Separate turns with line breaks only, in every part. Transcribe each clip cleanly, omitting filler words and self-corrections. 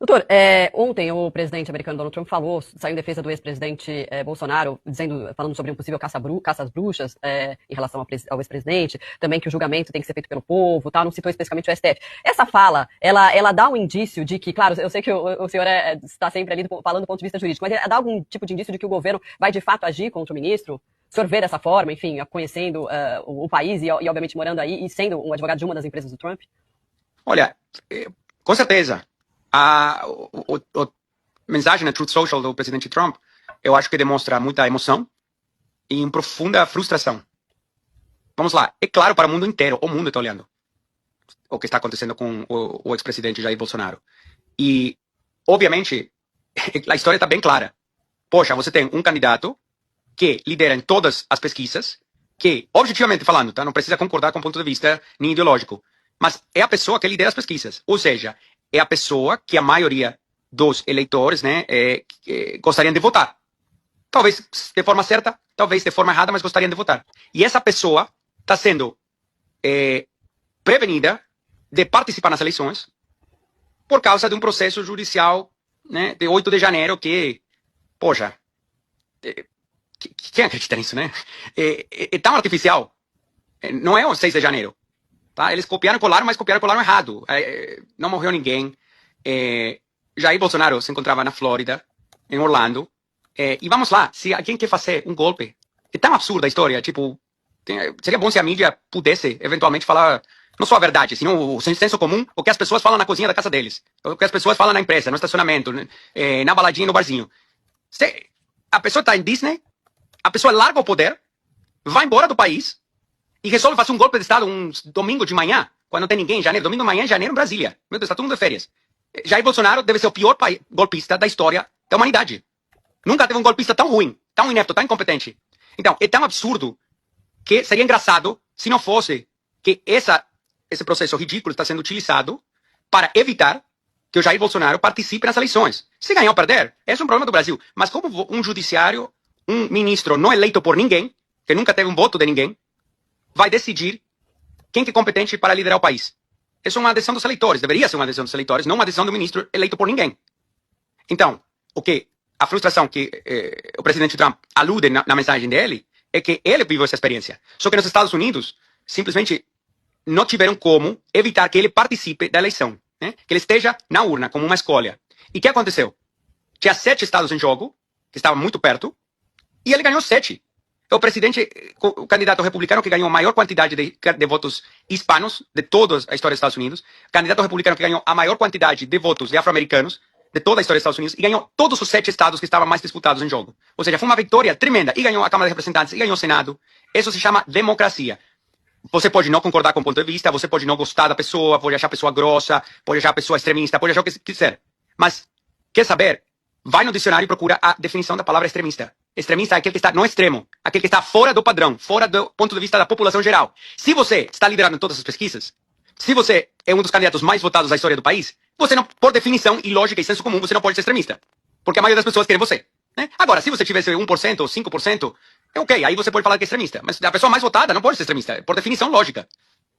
Doutor, ontem o presidente americano Donald Trump saiu em defesa do ex-presidente Bolsonaro, falando sobre um possível caça às bruxas em relação ao ex-presidente, também que o julgamento tem que ser feito pelo povo, não citou especificamente o STF. Essa fala, ela dá um indício de que, claro, eu sei que o senhor está sempre ali falando do ponto de vista jurídico, mas ela dá algum tipo de indício de que o governo vai de fato agir contra o ministro? O senhor vê dessa forma, enfim, conhecendo o país e obviamente morando aí e sendo um advogado de uma das empresas do Trump?
Olha, com certeza. A mensagem na Truth Social do presidente Trump, eu acho que demonstra muita emoção e uma profunda frustração. Vamos lá, é claro para o mundo inteiro, o mundo está olhando o que está acontecendo com o ex-presidente Jair Bolsonaro. E, obviamente, a história está bem clara. Poxa, você tem um candidato que lidera em todas as pesquisas, que, objetivamente falando, não precisa concordar com o ponto de vista nem ideológico, mas é a pessoa que lidera as pesquisas. Ou seja, é a pessoa que a maioria dos eleitores gostariam de votar. Talvez de forma certa, talvez de forma errada, mas gostariam de votar. E essa pessoa está sendo prevenida de participar nas eleições por causa de um processo judicial de 8 de janeiro que, poxa, quem acredita nisso, né? É tão artificial. Não é o 6 de janeiro. Tá? Eles copiaram e colaram, mas copiaram e colaram errado. Não morreu ninguém. Jair Bolsonaro se encontrava na Flórida, em Orlando. E vamos lá, se alguém quer fazer um golpe, é tão absurda a história, tipo, seria bom se a mídia pudesse eventualmente falar, não só a verdade, senão o senso comum, o que as pessoas falam na cozinha da casa deles, o que as pessoas falam na empresa, no estacionamento, na baladinha, no barzinho. A pessoa está em Disney, a pessoa larga o poder, vai embora do país, e resolve fazer um golpe de Estado um domingo de manhã, quando não tem ninguém em janeiro. Domingo de manhã em janeiro em Brasília. Meu Deus, está todo mundo de férias. Jair Bolsonaro deve ser o pior golpista da história da humanidade. Nunca teve um golpista tão ruim, tão inepto, tão incompetente. Então, é tão absurdo que seria engraçado se não fosse que esse processo ridículo está sendo utilizado para evitar que o Jair Bolsonaro participe nas eleições. Se ganhar ou perder, esse é um problema do Brasil. Mas como um judiciário, um ministro não eleito por ninguém, que nunca teve um voto de ninguém, vai decidir quem que é competente para liderar o país. Isso é uma decisão dos eleitores, deveria ser uma decisão dos eleitores, não uma decisão do ministro eleito por ninguém. Então, a frustração que o presidente Trump alude na mensagem dele é que ele viveu essa experiência. Só que nos Estados Unidos, simplesmente não tiveram como evitar que ele participe da eleição, né? Que ele esteja na urna como uma escolha. E o que aconteceu? Tinha 7 estados em jogo, que estavam muito perto, e ele ganhou 7. O presidente, o candidato republicano que ganhou a maior quantidade de votos hispanos de toda a história dos Estados Unidos, o candidato republicano que ganhou a maior quantidade de votos de afro-americanos de toda a história dos Estados Unidos e ganhou todos os 7 estados que estavam mais disputados em jogo. Ou seja, foi uma vitória tremenda e ganhou a Câmara de Representantes e ganhou o Senado. Isso se chama democracia. Você pode não concordar com o ponto de vista, você pode não gostar da pessoa, pode achar a pessoa grossa, pode achar a pessoa extremista, pode achar o que quiser. Mas, quer saber? Vai no dicionário e procura a definição da palavra extremista. Extremista é aquele que está no extremo, aquele que está fora do padrão, fora do ponto de vista da população geral. Se você está liderando em todas as pesquisas, se você é um dos candidatos mais votados da história do país, você não, por definição e lógica e senso comum, você não pode ser extremista. Porque a maioria das pessoas querem você. Né? Agora, se você tivesse 1% ou 5%, é ok, aí você pode falar que é extremista. Mas a pessoa mais votada não pode ser extremista, por definição lógica.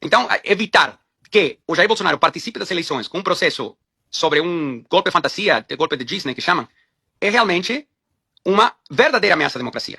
Então, evitar que o Jair Bolsonaro participe das eleições com um processo sobre um golpe fantasia, golpe de Disney que chamam, é realmente uma verdadeira ameaça à democracia.